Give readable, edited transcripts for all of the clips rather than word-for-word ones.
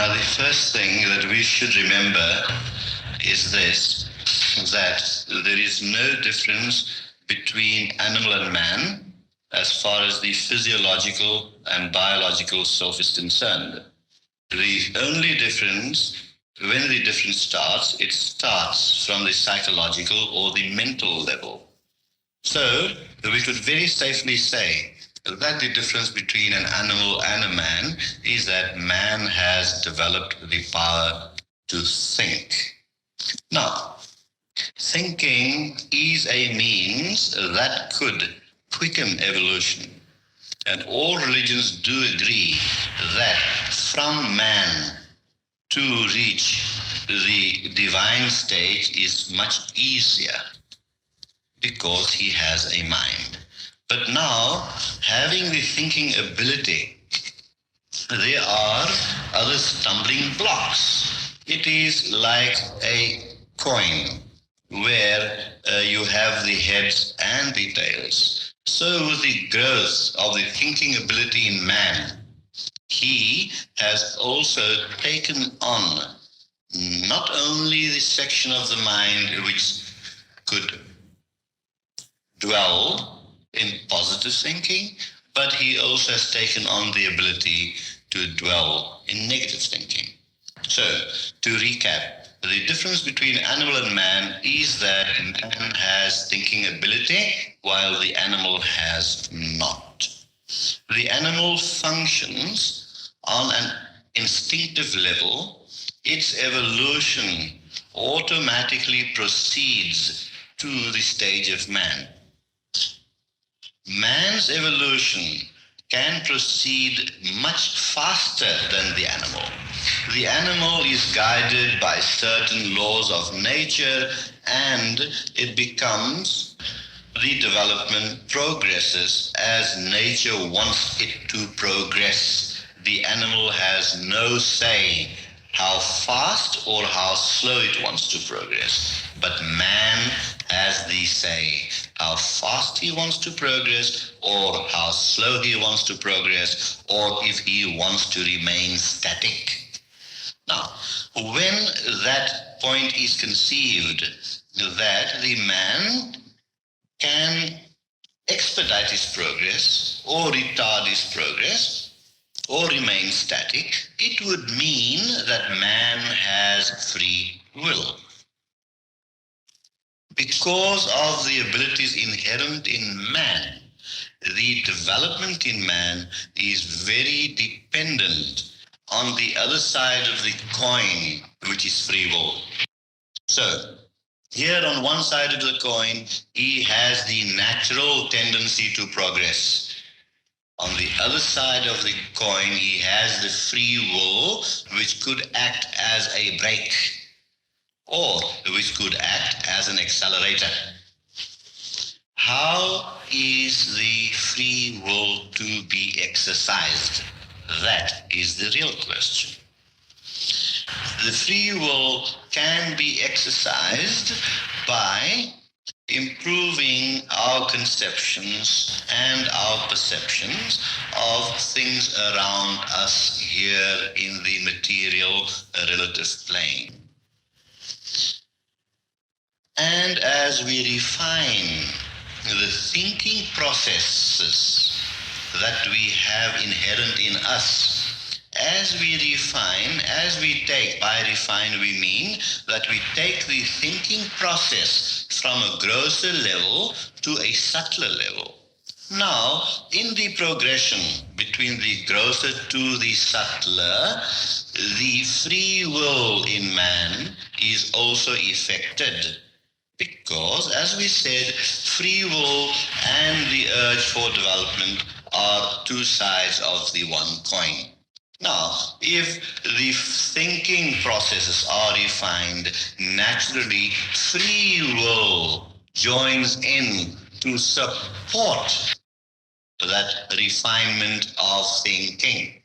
Now, the first thing that we should remember is this, that there is no difference between animal and man as far as the physiological and biological self is concerned. The only difference, when the difference starts, it starts from the psychological or the mental level. So, we could very safely say that the difference between an animal and a man is that man has developed the power to think. Now, thinking is a means that could quicken evolution. And all religions do agree that from man to reach the divine state is much easier because he has a mind. But now, having the thinking ability, there are other stumbling blocks. It is like a coin where you have the heads and the tails. So with the growth of the thinking ability in man, he has also taken on not only the section of the mind which could dwell in positive thinking, but he also has taken on the ability to dwell in negative thinking. So, to recap, the difference between animal and man is that man has thinking ability while the animal has not. The animal functions on an instinctive level. Its evolution automatically proceeds to the stage of man. Man's evolution can proceed much faster than the animal. The animal is guided by certain laws of nature, and it becomes, the development progresses as nature wants it to progress. The animal has no say how fast or how slow it wants to progress. But man has the say how fast he wants to progress, or how slow he wants to progress, or if he wants to remain static. Now, when that point is conceived, that the man can expedite his progress, or retard his progress, or remain static, it would mean that man has free will. Because of the abilities inherent in man, the development in man is very dependent on the other side of the coin, which is free will. So, here on one side of the coin, he has the natural tendency to progress. On the other side of the coin, he has the free will, which could act as a brake, or which could act as an accelerator. How is the free will to be exercised? That is the real question. The free will can be exercised by improving our conceptions and our perceptions of things around us here in the material relative plane. And as we refine the thinking processes that we have inherent in us, as we refine, as we take, by refine we mean that we take the thinking process from a grosser level to a subtler level. Now, in the progression between the grosser to the subtler, the free will in man is also affected. Because, as we said, free will and the urge for development are two sides of the one coin. Now, if the thinking processes are refined, naturally free will joins in to support that refinement of thinking.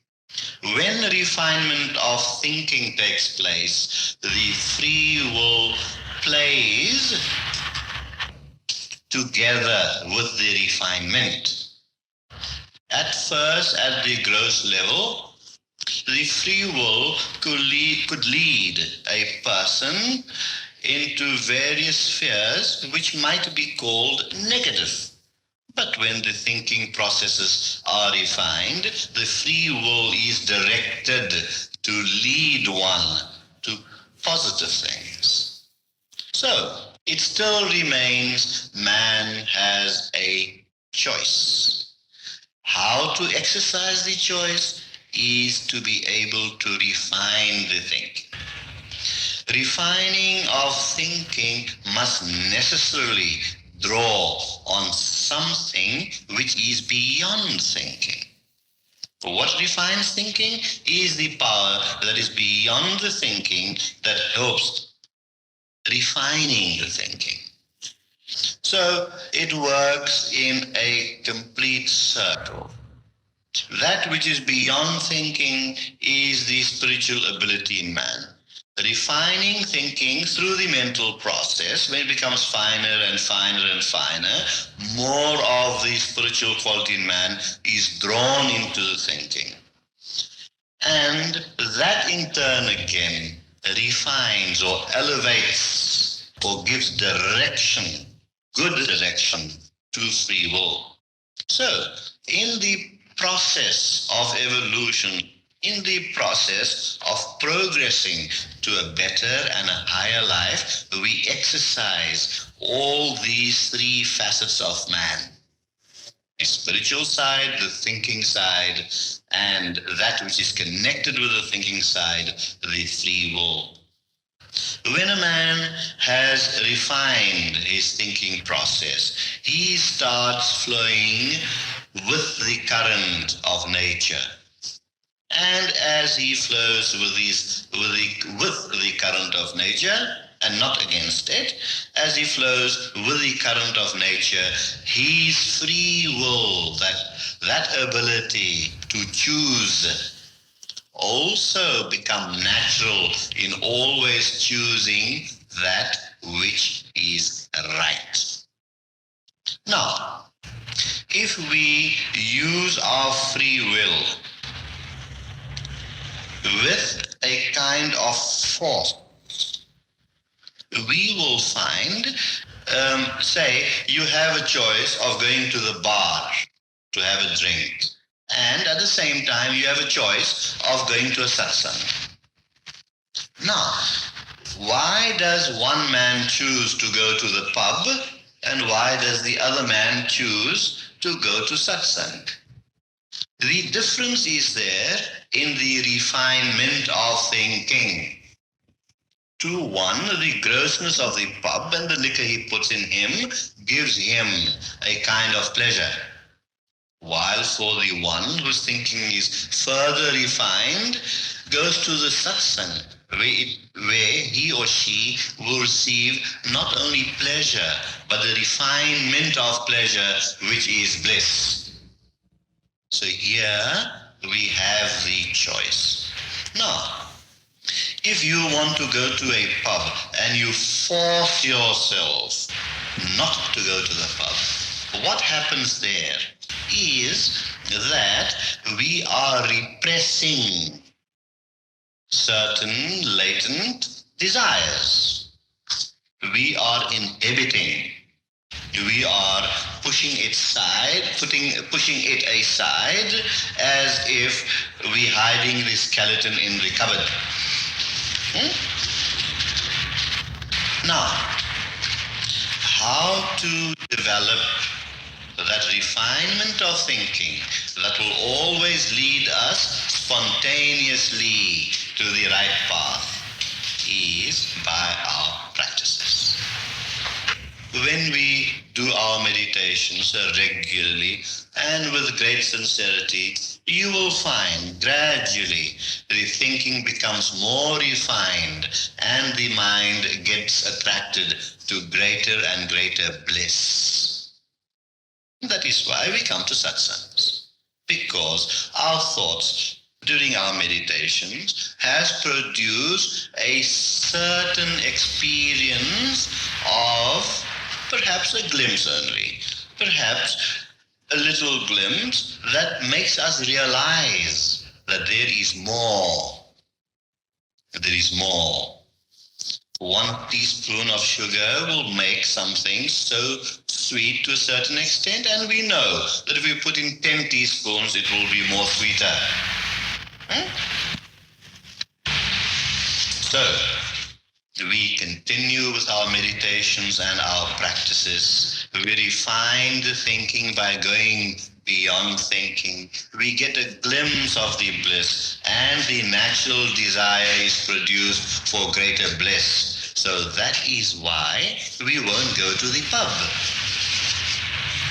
When refinement of thinking takes place, the free will plays together with the refinement. At first, at the gross level, the free will could lead a person into various spheres which might be called negative. But when the thinking processes are refined, the free will is directed to lead one to positive things. So, it still remains man has a choice. How to exercise the choice is to be able to refine the thinking. Refining of thinking must necessarily draw on something which is beyond thinking. What refines thinking is the power that is beyond the thinking that helps refining the thinking. So it works in a complete circle. That which is beyond thinking is the spiritual ability in man. Refining thinking through the mental process, when it becomes finer and finer and finer, more of the spiritual quality in man is drawn into the thinking. And that in turn again refines or elevates or gives direction, good direction to free will. So, in the process of evolution, in the process of progressing to a better and a higher life, we exercise all these three facets of man. The spiritual side, the thinking side, and that which is connected with the thinking side, the free will. When a man has refined his thinking process, he starts flowing with the current of nature. And as he flows with the current of nature and not against it, as he flows with the current of nature, his free will, that ability to choose, also become natural in always choosing that which is right. Now, if we use our free will with a kind of force, we will find, say, you have a choice of going to the bar to have a drink, and at the same time you have a choice of going to a satsang. Now, why does one man choose to go to the pub, and why does the other man choose to go to satsang? The difference is there in the refinement of thinking. To one, the grossness of the pub and the liquor he puts in him gives him a kind of pleasure. While for the one whose thinking is further refined, goes to the satsang, where he or she will receive not only pleasure, but the refinement of pleasure, which is bliss. So here we have the choice. Now, if you want to go to a pub and you force yourself not to go to the pub, what happens there is that we are repressing certain latent desires. We are inhibiting. We are pushing it aside as if we're hiding the skeleton in the cupboard. Now, how to develop that refinement of thinking that will always lead us spontaneously to the right path is by our practices. When we do our meditations regularly and with great sincerity, you will find gradually the thinking becomes more refined and the mind gets attracted to greater and greater bliss. That is why we come to satsangs, because our thoughts during our meditations has produced a certain experience of perhaps a glimpse only, perhaps a little glimpse that makes us realize that there is more. There is more. 1 teaspoon of sugar will make something so sweet to a certain extent, and we know that if we put in 10 teaspoons, it will be more sweeter. So, we continue with our meditations and our practices. We refine the thinking by going beyond thinking. We get a glimpse of the bliss, and the natural desire is produced for greater bliss. So that is why we won't go to the pub.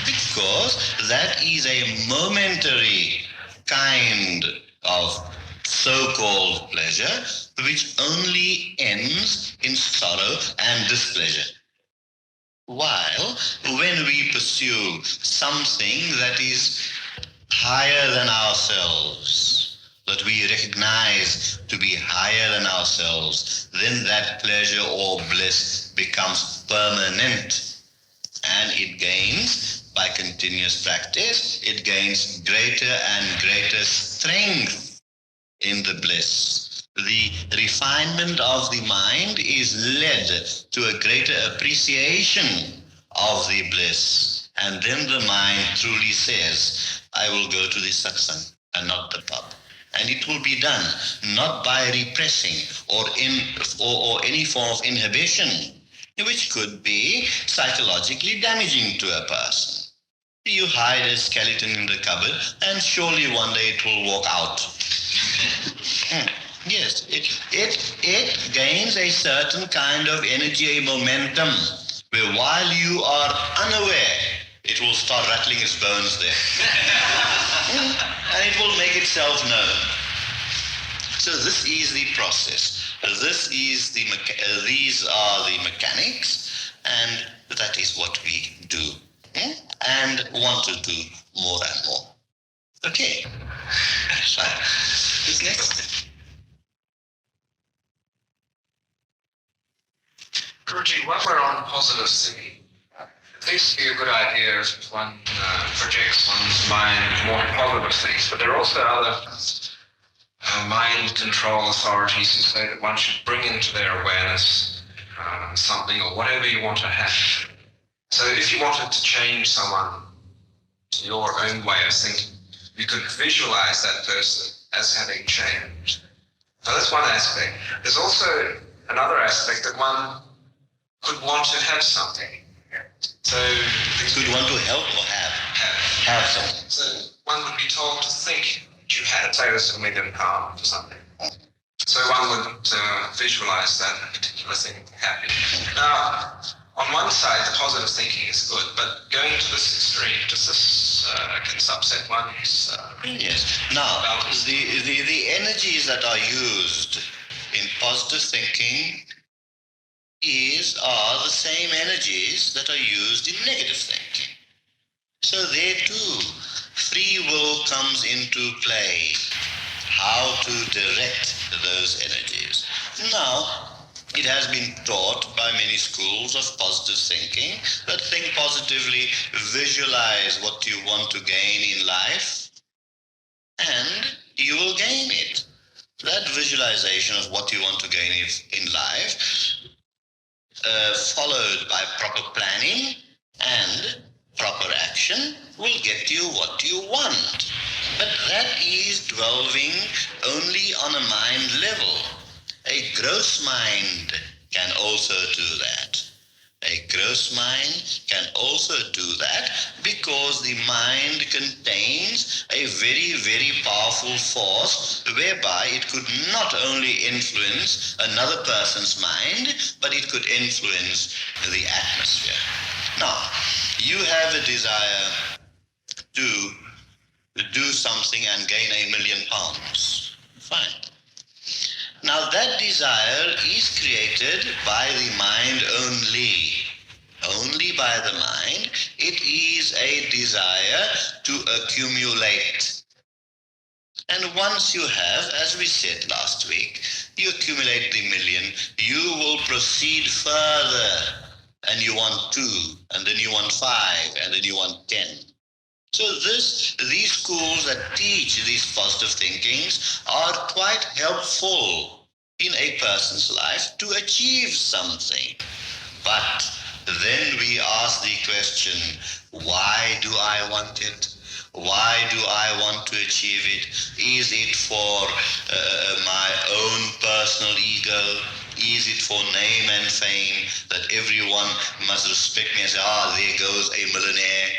Because that is a momentary kind of so-called pleasure, which only ends in sorrow and displeasure. While when we pursue something that is higher than ourselves, that we recognize to be higher than ourselves, then that pleasure or bliss becomes permanent, and it gains, by continuous practice, it gains greater and greater strength in the bliss. The refinement of the mind is led to a greater appreciation of the bliss. And then the mind truly says, I will go to the satsang and not the pub. And it will be done not by repressing or any form of inhibition, which could be psychologically damaging to a person. You hide a skeleton in the cupboard, and surely one day it will walk out. Yes, it gains a certain kind of energy, a momentum, where while you are unaware, it will start rattling its bones there. And it will make itself known. So this is the process. These are the mechanics, and that is what we do. And want to do more and more. Okay. So, who's next? Guruji, when we're on positive thinking, it seems to be a good idea if one projects one's mind more positive things, but there are also other mind control authorities who say that one should bring into their awareness something or whatever you want to have. So if you wanted to change someone to your own way of thinking, you could visualize that person as having changed. So that's one aspect. There's also another aspect that one could want to have something. So could want to help or have something. So one would be told to think that you had, say, £1 million or something. So one would visualize that particular thing happening. Now, on one side, the positive thinking is good, but going to this extreme, does this can this upset one's yes. Now, the energies that are used in positive thinking are the same energies that are used in negative thinking. So there too, free will comes into play. How to direct those energies. Now, it has been taught by many schools of positive thinking that think positively, visualize what you want to gain in life, and you will gain it. That visualization of what you want to gain in life, followed by proper planning and proper action, will get you what you want. But that is dwelling only on a mind level. A gross mind can also do that. A gross mind can also do that because the mind contains a very, very powerful force whereby it could not only influence another person's mind, but it could influence the atmosphere. Now, you have a desire to do something and gain £1 million. Fine. Now that desire is created by the mind only by the mind. It is a desire to accumulate. And once you have, as we said last week, you accumulate the 1 million, you will proceed further, and you want 2, and then you want 5, and then you want 10. So these schools that teach these positive thinkings are quite helpful in a person's life to achieve something. But then we ask the question, why do I want it? Why do I want to achieve it? Is it for my own personal ego? Is it for name and fame that everyone must respect me and say, there goes a millionaire?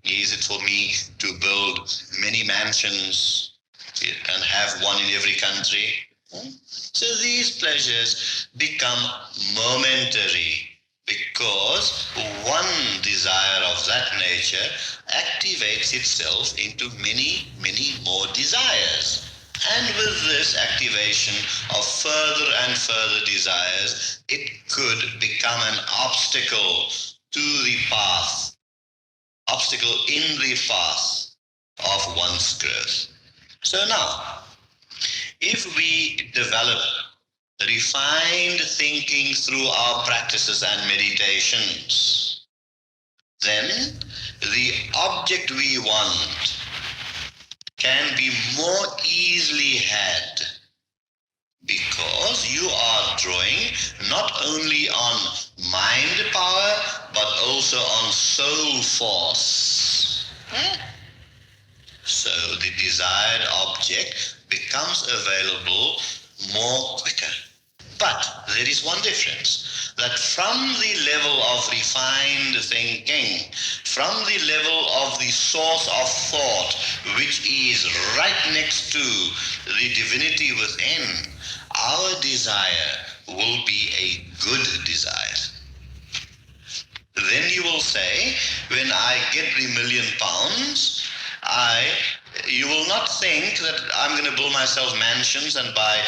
Is it for me to build many mansions and have one in every country? So these pleasures become momentary because one desire of that nature activates itself into many, many more desires. And with this activation of further and further desires, it could become an obstacle to the path, obstacle in the path of one's growth. So now, if we develop refined thinking through our practices and meditations, then the object we want can be more easily had because you are drawing not only on mind power but also on soul force. So the desired object becomes available more quicker. But there is one difference, that from the level of refined thinking, from the level of the source of thought, which is right next to the divinity within, our desire will be a good desire. Then you will say, when I get the £1 million, you will not think that I'm going to build myself mansions and buy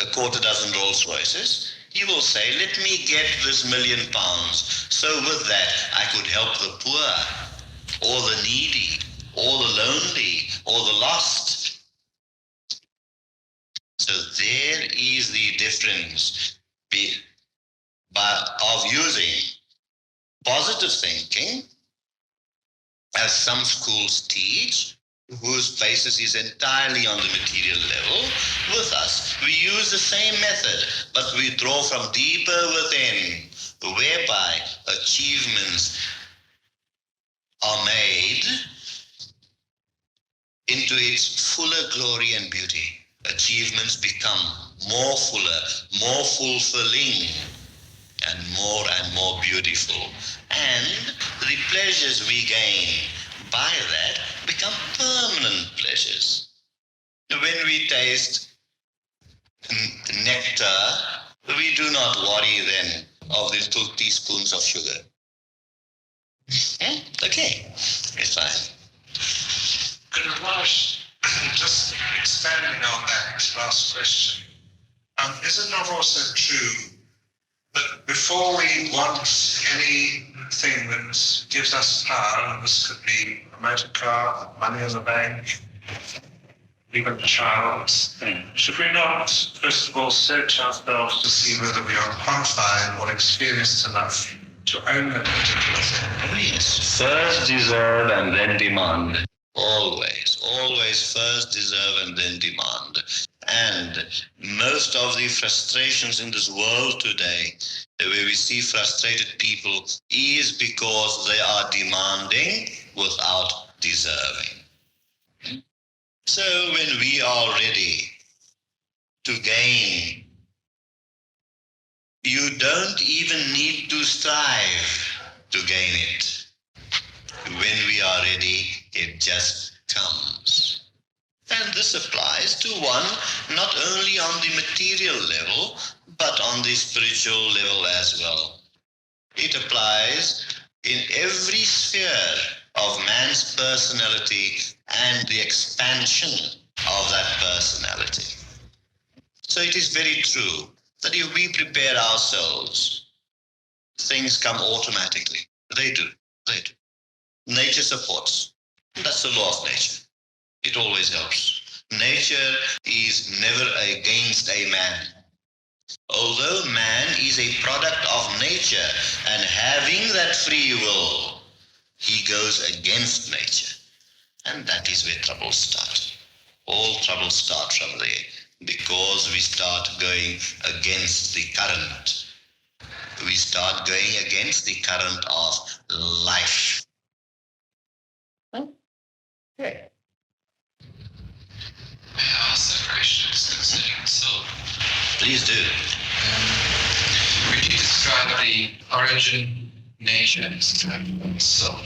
a quarter dozen Rolls Royces. You will say, let me get this £1 million. So with that, I could help the poor, or the needy, or the lonely, or the lost. So there is the difference of using positive thinking, as some schools teach, whose basis is entirely on the material level, with us. We use the same method, but we draw from deeper within, whereby achievements are made into its fuller glory and beauty. Achievements become more fuller, more fulfilling, and more beautiful. And the pleasures we gain by that become permanent pleasures. When we taste nectar, we do not worry then of these 2 teaspoons of sugar. Okay, it's fine. Good Raj, just expanding on that last question, is it not also true that before we want anything that gives us power, and this could be a motor car, money in the bank, even a child, should we not first of all search ourselves to see whether we are qualified or experienced enough to own that particular thing? Oh yes, first deserve and then demand. Always first deserve and then demand. And most of the frustrations in this world today, the way we see frustrated people, is because they are demanding without deserving. So when we are ready to gain, you don't even need to strive to gain it. When we are ready, it just comes. And this applies to one not only on the material level, but on the spiritual level as well. It applies in every sphere of man's personality and the expansion of that personality. So it is very true that if we prepare ourselves, things come automatically. They do. Nature supports. That's the law of nature. It always helps. Nature is never against a man. Although man is a product of nature and having that free will, he goes against nature. And that is where troubles start. All troubles start from there, because we start going against the current. We start going against the current of life. Okay. May I ask a question concerning the soul? Please do. Could you describe the origin, nature, and strength of the soul?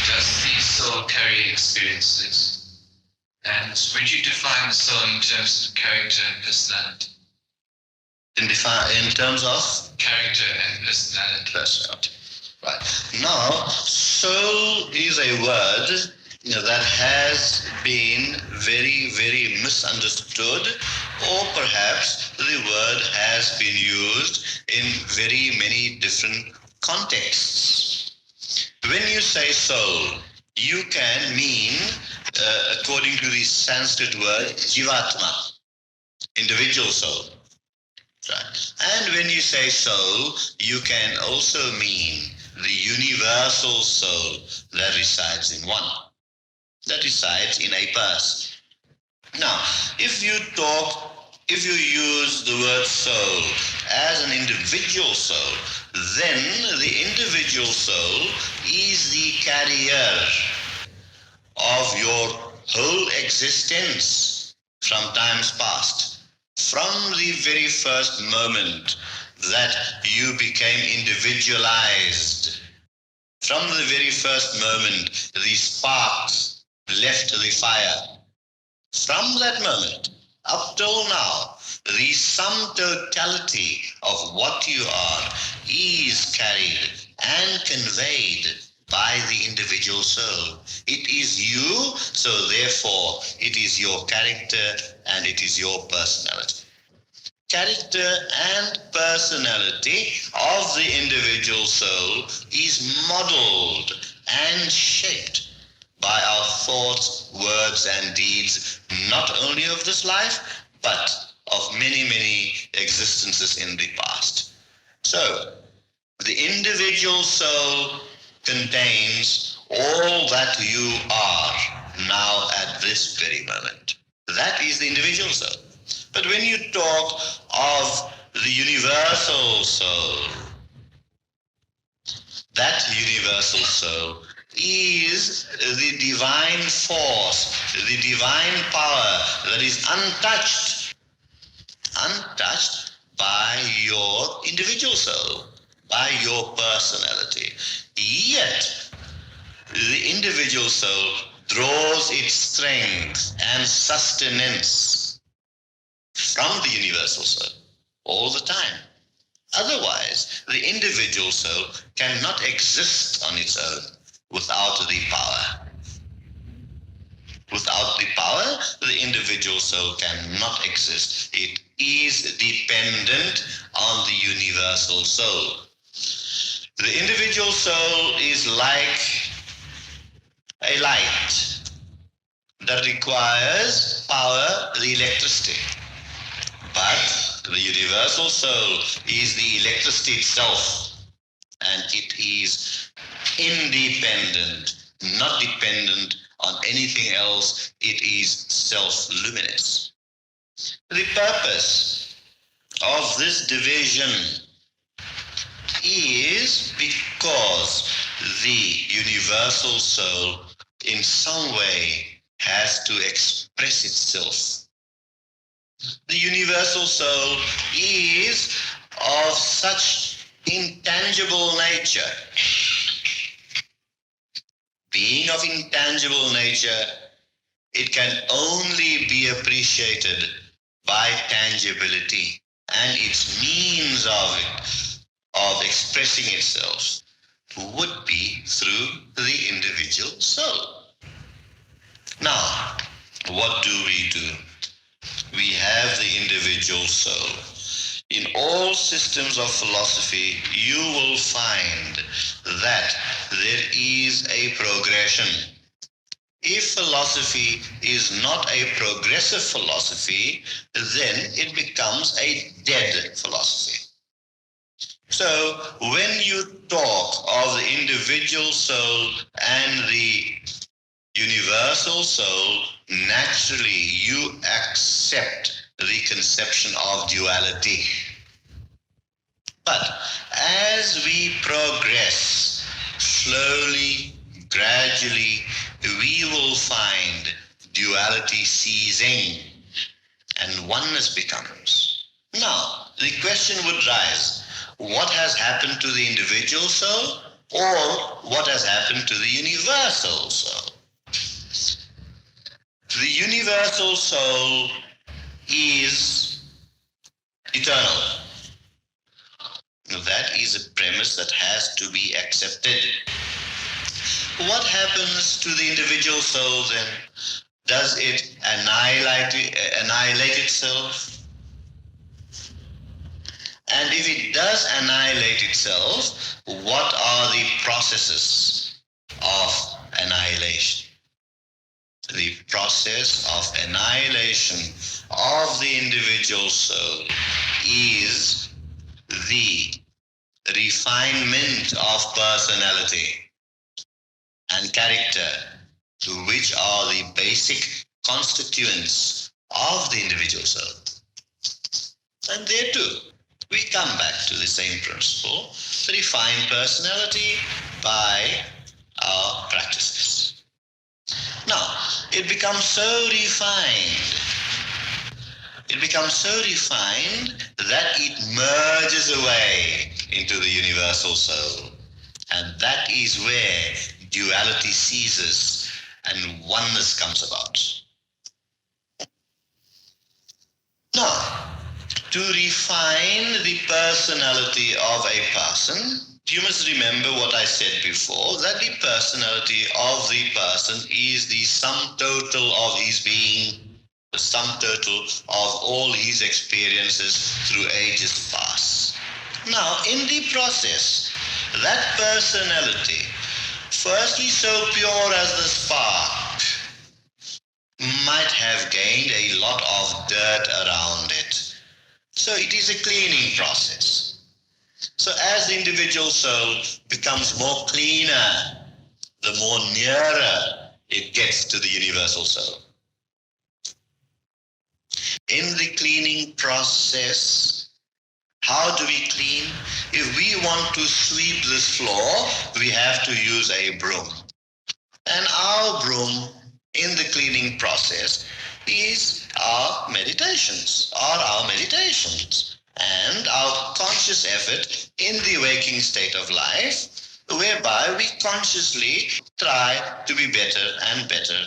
Does the soul carry experiences? And would you define the soul in terms of character and personality? In terms of Character and personality. personality. Right. Now, soul is a word that has been very, very misunderstood, or perhaps the word has been used in very many different contexts. When you say soul, you can mean, according to the Sanskrit word, jivatma, individual soul. Right. And when you say soul, you can also mean the universal soul that resides in one, that resides in a person. Now, if you use the word soul as an individual soul, then the individual soul is the carrier of your whole existence from times past. From the very first moment that you became individualized, from the very first moment the sparks left the fire, from that moment up till now, the sum totality of what you are is carried and conveyed by the individual soul. It is you, so therefore it is your character and it is your personality. Character and personality of the individual soul is modeled and shaped by our thoughts, words, and deeds, not only of this life, but of many, many existences in the past. So, the individual soul contains all that you are now at this very moment. That is the individual soul. But when you talk of the universal soul, that universal soul is the divine force, the divine power that is untouched by your individual soul, by your personality. Yet, the individual soul draws its strength and sustenance from the universal soul all the time. Otherwise, the individual soul cannot exist on its own without the power. Without the power, the individual soul cannot exist. It is dependent on the universal soul. The individual soul is like a light that requires power, the electricity. But the universal soul is the electricity itself, and it is independent, not dependent on anything else. It is self-luminous. The purpose of this division is because the universal soul in some way has to express itself. The universal soul is of such intangible nature. Being of intangible nature, it can only be appreciated by tangibility, and its means of expressing itself would be through the individual soul. Now, what do? We have the individual soul. In all systems of philosophy, you will find that there is a progression. If philosophy is not a progressive philosophy, then it becomes a dead philosophy. So when you talk of the individual soul and the universal soul, naturally you accept the conception of duality. But as we progress slowly, gradually, we will find duality ceasing and oneness becomes. Now, the question would rise, what has happened to the individual soul or what has happened to the universal soul? The universal soul is eternal. That is a premise that has to be accepted. What happens to the individual soul then? Does it annihilate itself? And if it does annihilate itself, what are the processes of annihilation? The process of annihilation of the individual soul is the refinement of personality and character, which are the basic constituents of the individual soul. And there too, we come back to the same principle, refine personality by our practices. Now, it becomes so refined that it merges away into the universal soul. And that is where duality ceases and oneness comes about. Now, to refine the personality of a person, you must remember what I said before, that the personality of the person is the sum total of his being, the sum total of all his experiences through ages past. Now, in the process, that personality, firstly so pure as the spark, might have gained a lot of dirt around it. So it is a cleaning process. So as the individual soul becomes more cleaner, the more nearer it gets to the universal soul. In the cleaning process, how do we clean? If we want to sweep this floor, we have to use a broom. And our broom in the cleaning process is our meditations, and our conscious effort in the waking state of life, whereby we consciously try to be better and better.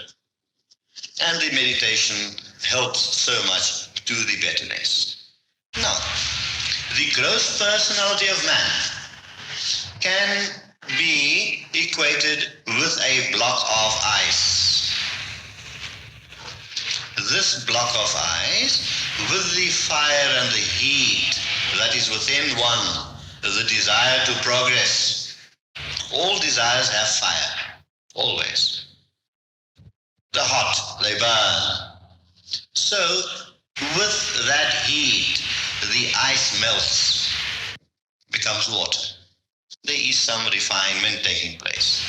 And the meditation helps so much to the betterness. Now, the gross personality of man can be equated with a block of ice. This block of ice, with the fire and the heat that is within one, the desire to progress. All desires have fire, always. The hot, they burn. So, with that heat, the ice melts, becomes water. There is some refinement taking place.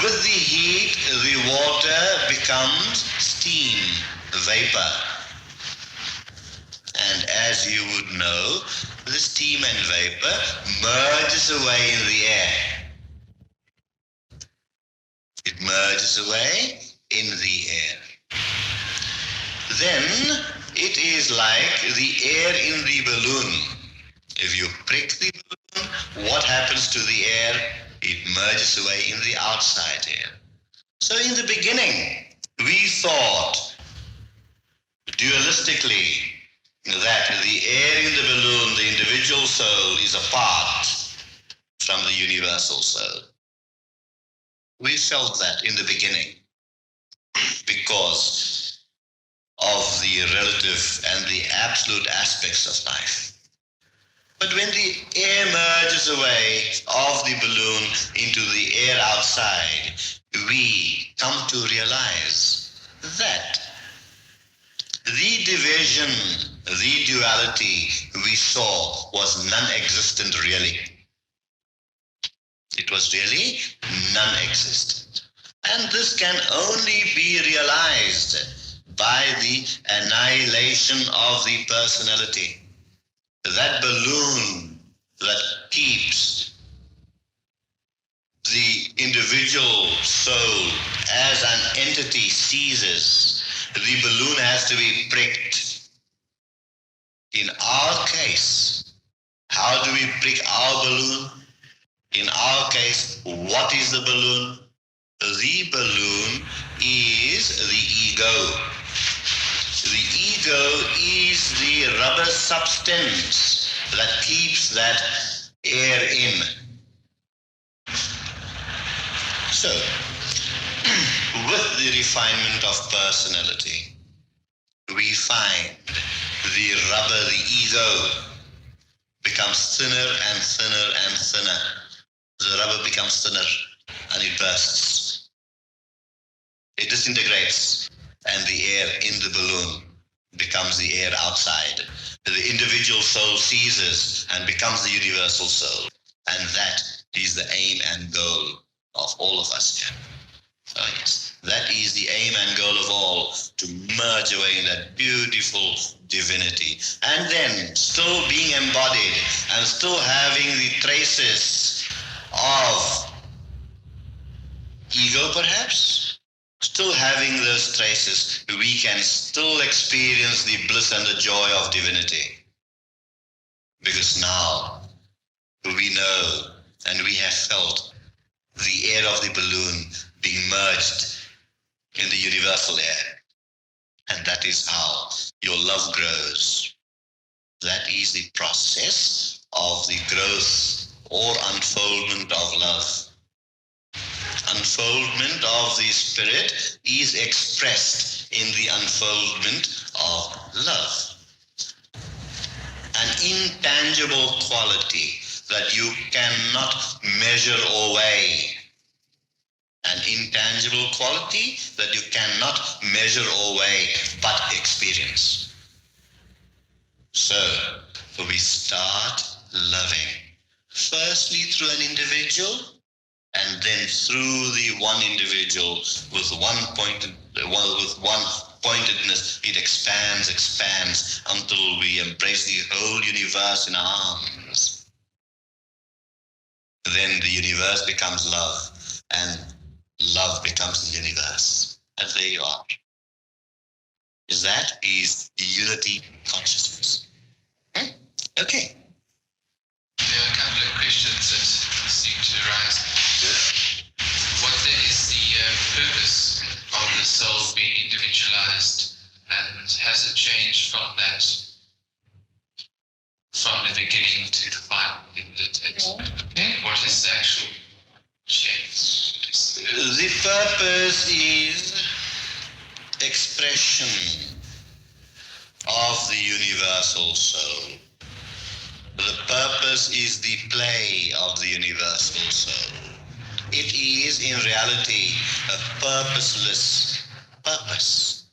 With the heat, the water becomes steam, vapor. And as you would know, the steam and vapor merges away in the air. It merges away in the air. Then it is like the air in the balloon. If you prick the balloon, what happens to the air? It merges away in the outside air. So in the beginning, we thought dualistically that the air in the balloon, the individual soul, is apart from the universal soul. We felt that in the beginning because of the relative and the absolute aspects of life. But when the air merges away of the balloon into the air outside, we come to realize that the division the duality we saw was non-existent really. It was really non-existent. And this can only be realized by the annihilation of the personality. That balloon that keeps the individual soul as an entity ceases. The balloon has to be pricked. In our case, how do we prick our balloon? In our case, what is the balloon? The balloon is the ego. The ego is the rubber substance that keeps that air in. So, with the refinement of personality, we find the rubber, the ego, becomes thinner and thinner and thinner. The rubber becomes thinner and it bursts. It disintegrates, and the air in the balloon becomes the air outside. The individual soul ceases and becomes the universal soul. And that is the aim and goal of all of us here. So yes, that is the aim and goal of all, to merge away in that beautiful divinity. And then still being embodied and still having the traces of ego perhaps, still having those traces, we can still experience the bliss and the joy of divinity. Because now we know and we have felt the air of the balloon being merged in the universal air. And that is how your love grows. That is the process of the growth or unfoldment of love. Unfoldment of the spirit is expressed in the unfoldment of love. An intangible quality that you cannot measure or weigh. An intangible quality that you cannot measure or weigh, but experience. So, we start loving, firstly through an individual, and then through the one individual with one pointedness, it expands until we embrace the whole universe in our arms. Then the universe becomes love, and love becomes the universe. And there you are. That is the unity consciousness. Okay. There are a couple of questions that seem to arise. What then is the purpose of the soul being individualized, and has it changed from that, from the beginning to the final in the text? Okay. What is the actual change? The purpose is expression of the universal soul. The purpose is the play of the universal soul. It is in reality a purposeless purpose.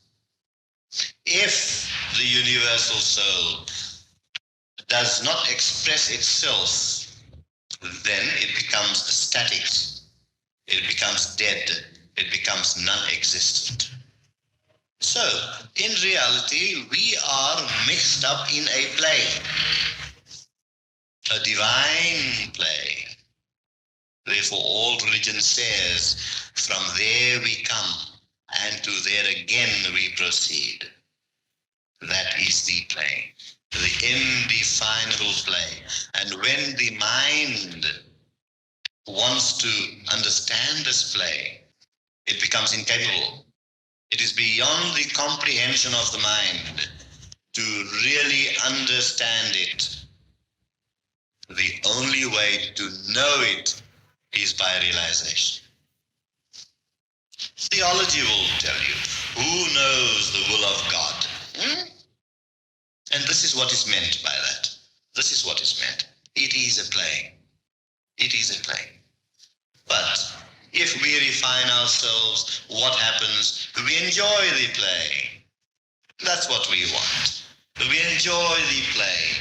If the universal soul does not express itself, then it becomes static. It becomes dead. It becomes non-existent. So, in reality, we are mixed up in a play. A divine play. Therefore, all religion says, from there we come, and to there again we proceed. That is the play, the indefinable play. And when the mind wants to understand this play, it becomes incapable. It is beyond the comprehension of the mind to really understand it. The only way to know it is by realization. Theology will tell you, who knows the will of God? And this is what is meant by that. This is what is meant. It is a play. It is a play. But if we refine ourselves, what happens? We enjoy the play. That's what we want. We enjoy the play.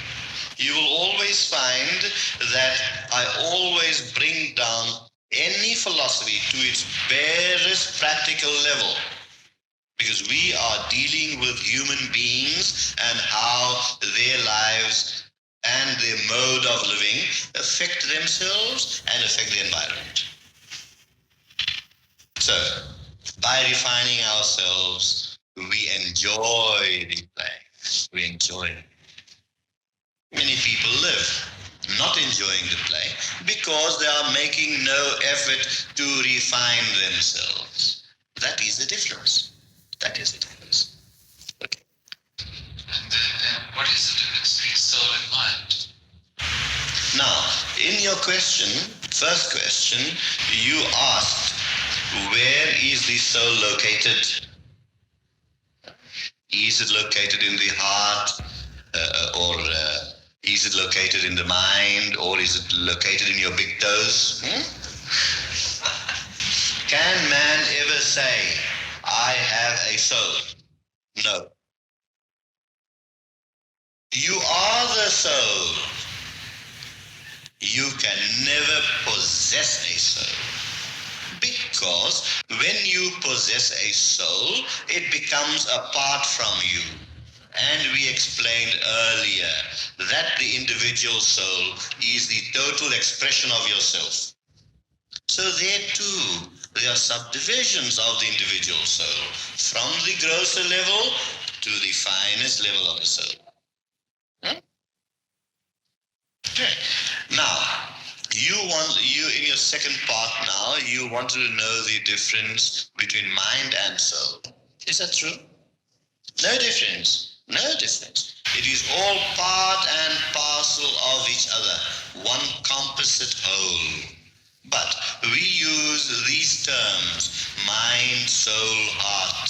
You will always find that I always bring down any philosophy to its barest practical level, because we are dealing with human beings and how their lives and their mode of living affect themselves and affect the environment. So, by refining ourselves, we enjoy the play. We enjoy it. Many people live not enjoying the play because they are making no effort to refine themselves. That is the difference. That is the difference. Okay. And what is the difference between soul and mind? Now, in your question, first question, you asked, where is the soul located? Is it located in the heart, or is it located in the mind, or is it located in your big toes? Can man ever say, I have a soul? No. You are the soul. You can never possess a soul. Because when you possess a soul, it becomes apart from you. And we explained earlier that the individual soul is the total expression of yourself. So there too, there are subdivisions of the individual soul, from the grosser level to the finest level of the soul. Okay. Now, you in your second part now, you wanted to know the difference between mind and soul. Is that true? No difference. No difference. It is all part and parcel of each other, one composite whole. But we use these terms, mind, soul, heart.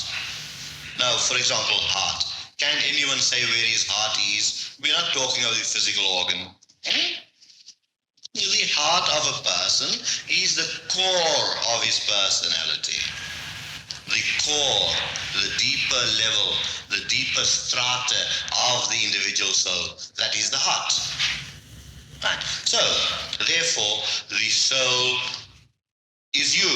Now, for example, heart. Can anyone say where his heart is? We're not talking of the physical organ. The heart of a person is the core of his personality. The core, the deeper level, the deeper strata of the individual soul. That is the heart. Right. So, therefore, the soul is you.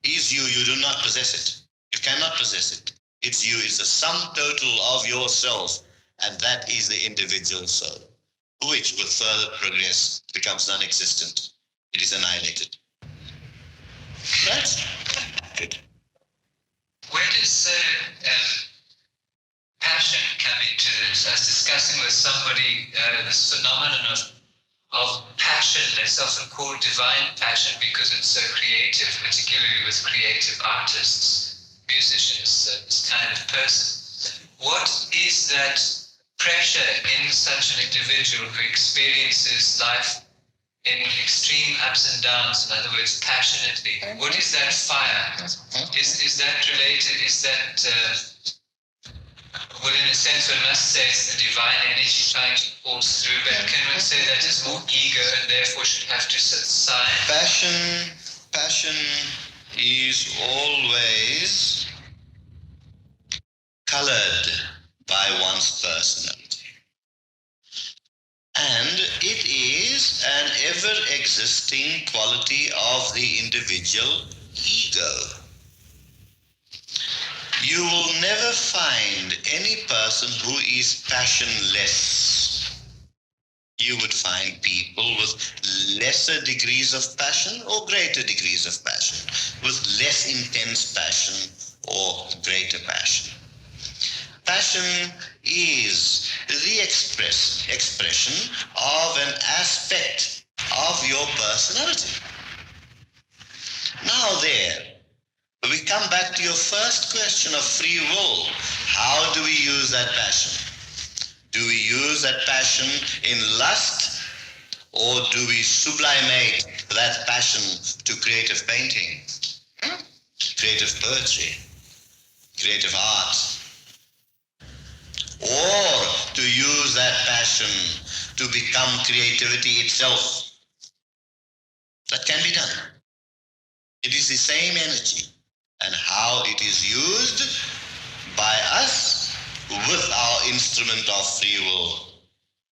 Is you. You do not possess it. You cannot possess it. It's you. It's the sum total of yourself. And that is the individual soul, which with further progress becomes non-existent. It is annihilated. Right? Good. Where does passion come into this? I was discussing with somebody this phenomenon of passion that's often called divine passion because it's so creative, particularly with creative artists, musicians, this kind of person. What is that pressure in such an individual who experiences life in extreme ups and downs, in other words, passionately? What is that fire? Is that related? Is that, well, in a sense, one must say it's the divine energy trying to force through, but can one say that is more ego and therefore should have to subside? Passion is always colored by one's personality. And it is an ever-existing quality of the individual ego. You will never find any person who is passionless. You would find people with lesser degrees of passion or greater degrees of passion, with less intense passion or greater passion. Passion is the expression of an aspect of your personality. Now we come back to your first question of free will. How do we use that passion? Do we use that passion in lust, or do we sublimate that passion to creative painting, creative poetry, creative art? Or to use that passion to become creativity itself? That can be done. It is the same energy, and how it is used by us with our instrument of free will.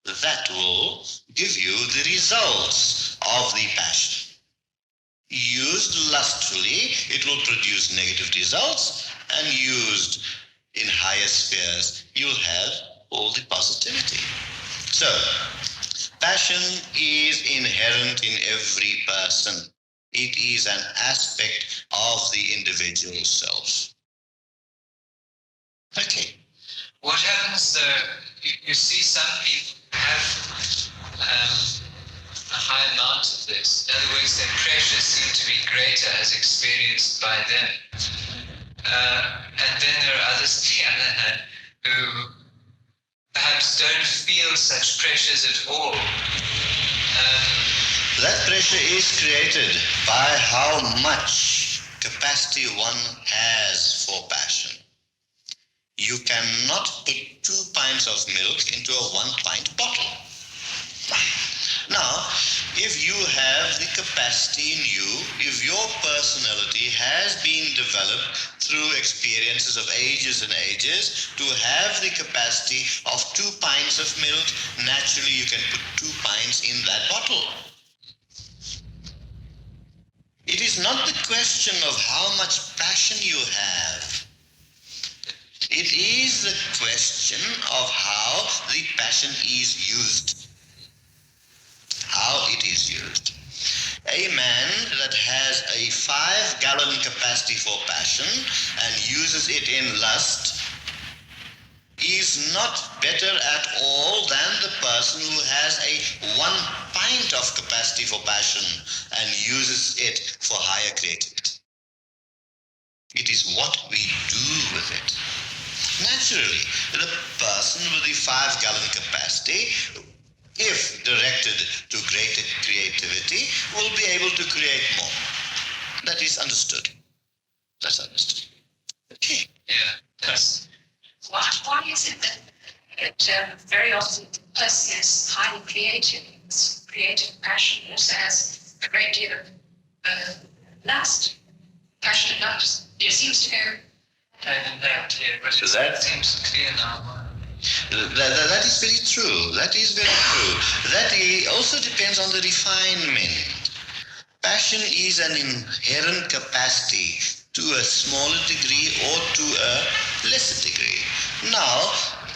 That will give you the results of the passion. Used lustfully, it will produce negative results, and used in higher spheres, you'll have all the positivity. So, passion is inherent in every person. It is an aspect of the individual self. Okay. What happens though, you see some people have a high amount of this. In other words, their pressures seem to be greater as experienced by them. And then there are others, on the other hand, who perhaps don't feel such pressures at all. That pressure is created by how much capacity one has for passion. You cannot put 2 pints of milk into a 1-pint bottle. Now, if you have the capacity in you, if your personality has been developed through experiences of ages and ages to have the capacity of 2 pints of milk, naturally you can put 2 pints in that bottle. It is not the question of how much passion you have. It is the question of how the passion is used. How it is used. A man that has a 5-gallon capacity for passion and uses it in lust is not better at all than the person who has a 1 pint of capacity for passion and uses it for higher creativity. It is what we do with it. Naturally, the person with the 5-gallon capacity, if directed to greater creativity, will be able to create more. That is understood. That's understood. Okay. Yeah, that's... Why is it that very often the person is highly creative, this creative passion also has a great deal of lust, passionate lust? It seems to go. But That- seems clear now. That is very true. That is very true. That also depends on the refinement. Passion is an inherent capacity to a smaller degree or to a lesser degree. Now,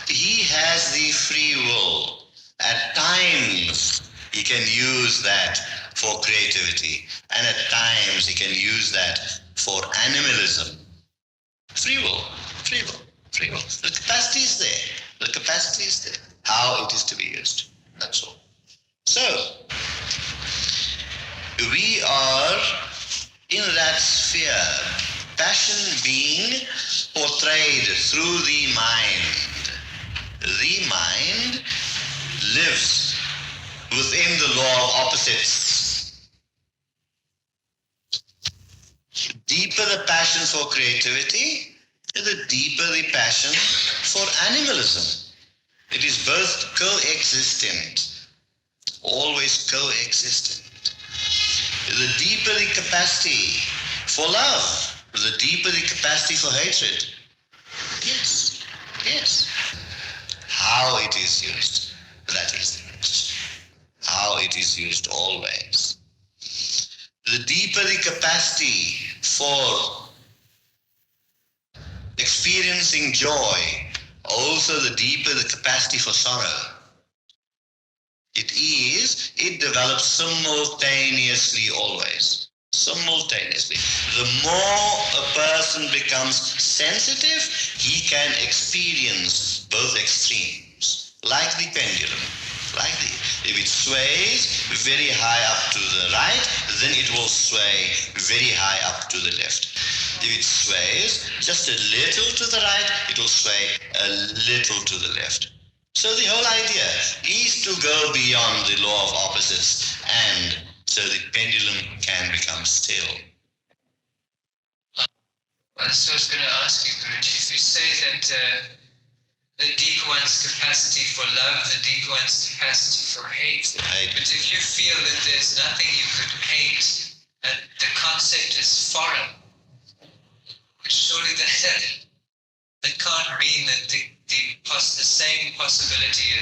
he has the free will. At times, he can use that for creativity, and at times he can use that for animalism. Free will, free will, free will. The capacity is there. The capacity is there. How it is to be used. That's all. So, we are in that sphere. Passion being portrayed through the mind. The mind lives within the law of opposites. Deeper the passion for creativity, the deeper the passion for animalism. It is both coexistent, always coexistent. The deeper the capacity for love, the deeper the capacity for hatred. Yes, yes. How it is used, that is the question. How it is used always. The deeper the capacity for experiencing joy, also the deeper the capacity for sorrow. It develops simultaneously always. Simultaneously. The more a person becomes sensitive, he can experience both extremes. Like the pendulum. If it sways very high up to the right, then it will sway very high up to the left. If it sways just a little to the right, it will sway a little to the left. So the whole idea is to go beyond the law of opposites, and so the pendulum can become still. Well, so I was going to ask you, Guruji, if you say that the deeper one's capacity for love, the deeper one's capacity for hate. But if you feel that there's nothing you could hate, and the concept is foreign, surely that can't mean that the the same possibility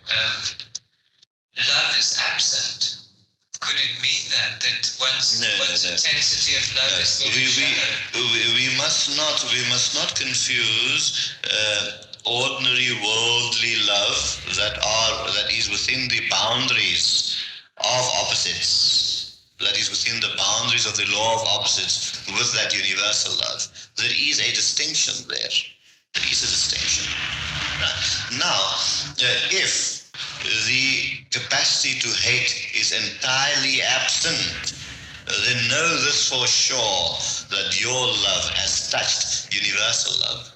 that love is absent? Could it mean that one's intensity of love is very shallow? We must not confuse ordinary worldly love that is within the boundaries of opposites, that is within the boundaries of the law of opposites, with that universal love. There is a distinction there. There is a distinction. Now, if the capacity to hate is entirely absent, then know this for sure, that your love has touched universal love,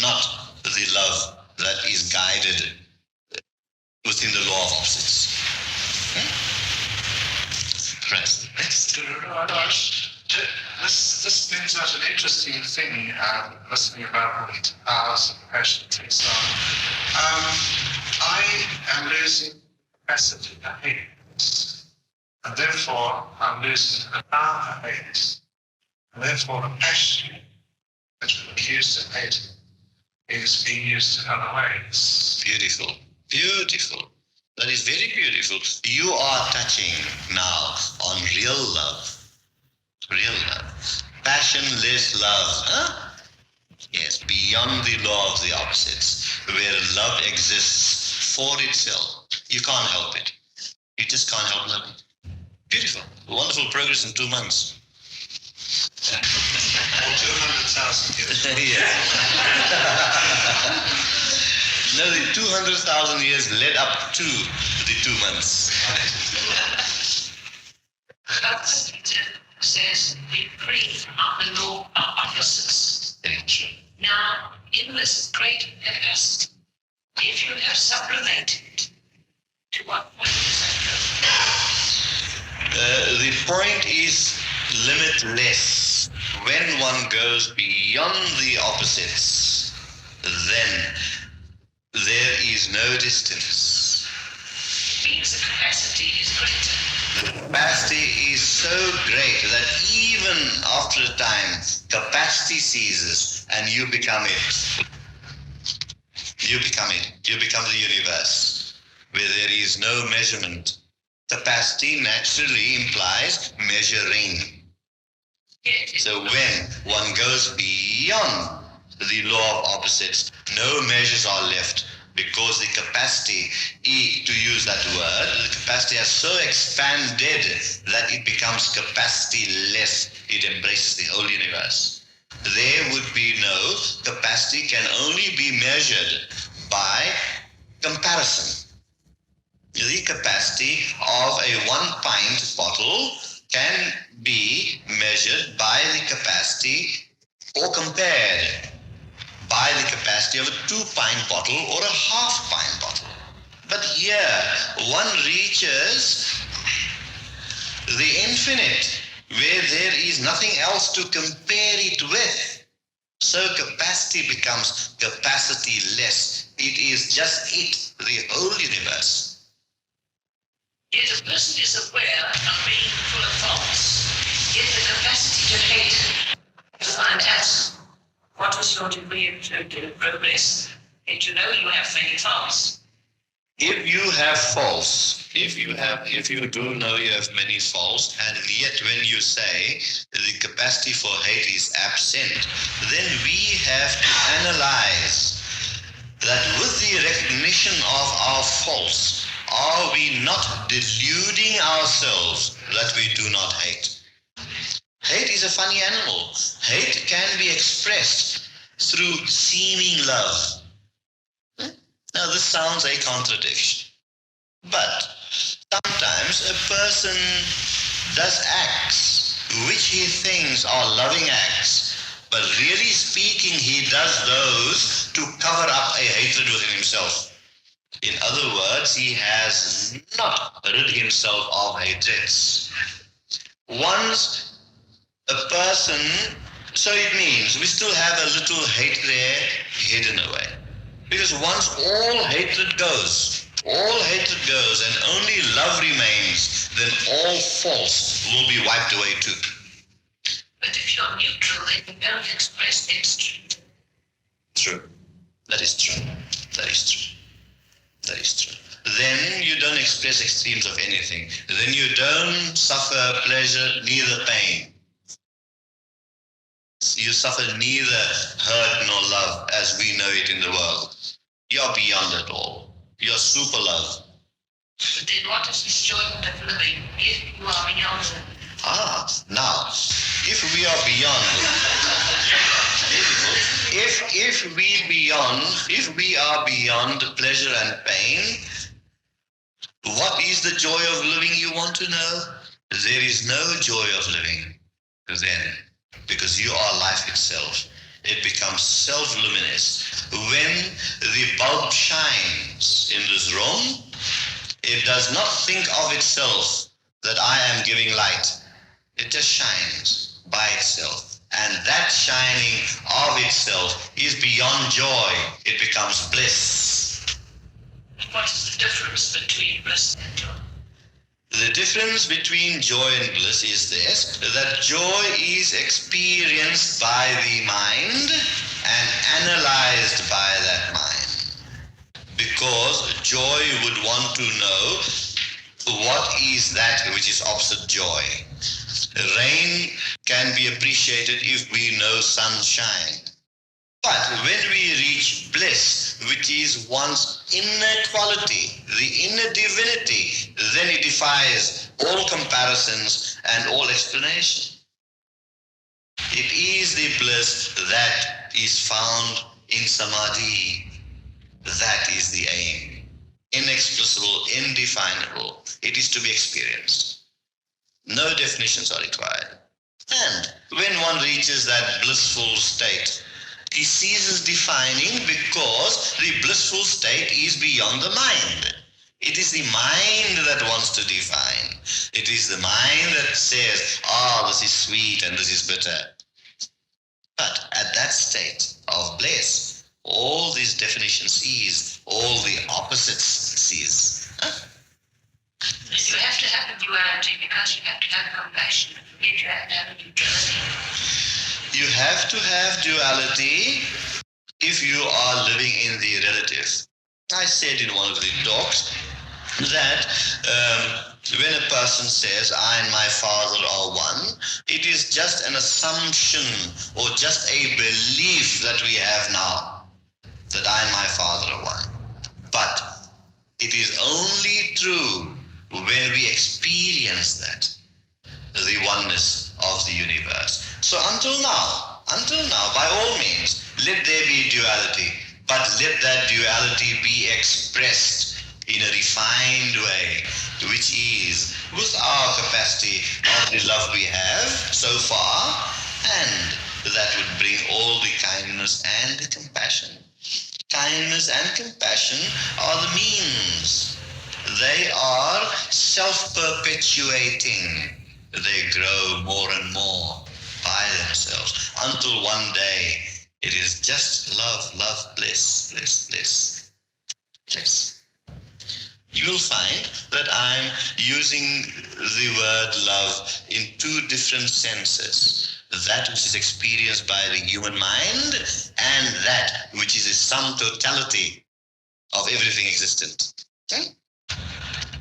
not the love that is guided within the law of opposites. Right. This brings out an interesting thing, listening about hours and passions and so on. I am losing capacity to hate, and therefore I'm losing the power to hate, and therefore the passion that we used to hate is being used in other ways. Beautiful. Beautiful. That is very beautiful. You are touching now on real love. Real love. Passionless love. Huh? Yes, beyond the law of the opposites, where love exists for itself. You can't help it. You just can't help loving. Beautiful. Wonderful progress in 2 months. Or 200,000 years. Yeah. No, the 200,000 years led up to the 2 months. Says we free from the law of opposites. Now, in this great capacity, if you have sublimated, to what point is that? The point is limitless. When one goes beyond the opposites, then there is no distance. Means the capacity is greater. The capacity is so great that even after a time, capacity ceases and you become it. You become it. You become the universe, where there is no measurement. Capacity naturally implies measuring. So when one goes beyond the law of opposites, no measures are left, because the capacity, to use that word, the capacity has so expanded that it becomes capacity-less. It embraces the whole universe. There would be no capacity, can only be measured by comparison. The capacity of a 1 pint bottle can be measured by the capacity or compared by the capacity of a 2 pint bottle or a half pint bottle. But here, one reaches the infinite, where there is nothing else to compare it with. So capacity becomes capacity-less. It is just it, the whole universe. Yet a person is aware of being full of faults, yet the capacity to hate, to find out what was your degree of progress, and to know you have many faults. If you have faults, if you do know you have many faults, and yet when you say the capacity for hate is absent, then we have to analyze that with the recognition of our faults, are we not deluding ourselves that we do not hate? Hate is a funny animal. Hate can be expressed through seeming love. Now this sounds a contradiction, but sometimes a person does acts which he thinks are loving acts, but really speaking he does those to cover up a hatred within himself. In other words, he has not rid himself of hatreds. Once a person, so it means we still have a little hate there hidden away. Because once all hatred goes and only love remains, then all faults will be wiped away too. But if you're neutral, then you don't express hatred. True. That is true. That is true. That is true. Then you don't express extremes of anything. Then you don't suffer pleasure, neither pain. You suffer neither hurt nor love as we know it in the world. You're beyond it all. You're super love. But then what is this enjoyment of living if you are beyond it? Now, if we are beyond, if we are beyond pleasure and pain, what is the joy of living, you want to know? There is no joy of living then, because you are life itself. It becomes self-luminous. When the bulb shines in this room, it does not think of itself that I am giving light. It just shines by itself. And that shining of itself is beyond joy. It becomes bliss. What is the difference between bliss and joy? The difference between joy and bliss is this, that joy is experienced by the mind and analyzed by that mind. Because joy would want to know what is that which is opposite joy. Rain can be appreciated if we know sunshine. But when we reach bliss, which is one's inner quality, the inner divinity, then it defies all comparisons and all explanation. It is the bliss that is found in samadhi. That is the aim. Inexplicable, indefinable. It is to be experienced. No definitions are required. And when one reaches that blissful state, he ceases defining, because the blissful state is beyond the mind. It is the mind that wants to define. It is the mind that says, this is sweet and this is bitter. But at that state of bliss, all these definitions cease, all the opposites cease. You have to have a duality because you have to have compassion. You have to have a neutrality. You have to have duality if you are living in the relative. I said in one of the talks that when a person says, I and my father are one, it is just an assumption or just a belief that we have now, that I and my father are one. But it is only true when we experience that, the oneness of the universe. So until now, by all means, let there be duality, but let that duality be expressed in a refined way, which is with our capacity of the love we have so far, and that would bring all the kindness and the compassion. Kindness and compassion are the means. They are self-perpetuating. They grow more and more by themselves until one day it is just love, love, bliss, bliss, bliss, bliss. You will find that I'm using the word love in two different senses. That which is experienced by the human mind and that which is the sum totality of everything existent.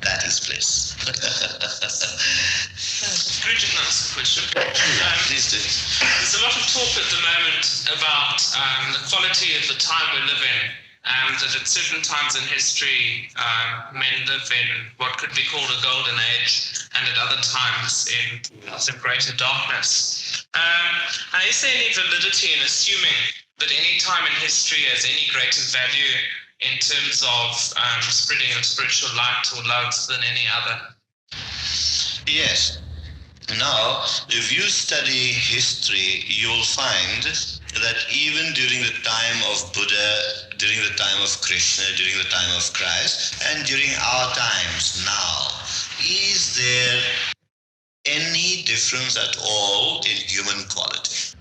That is bliss. Could I just ask a question? Please do. There's a lot of talk at the moment about the quality of the time we live in, and that at certain times in history, men live in what could be called a golden age, and at other times in some greater darkness. And is there any validity in assuming that any time in history has any greater value in terms of spreading of spiritual light or love than any other? Yes. Now, if you study history, you'll find that even during the time of Buddha, during the time of Krishna, during the time of Christ, and during our times now, is there any difference at all in human quality?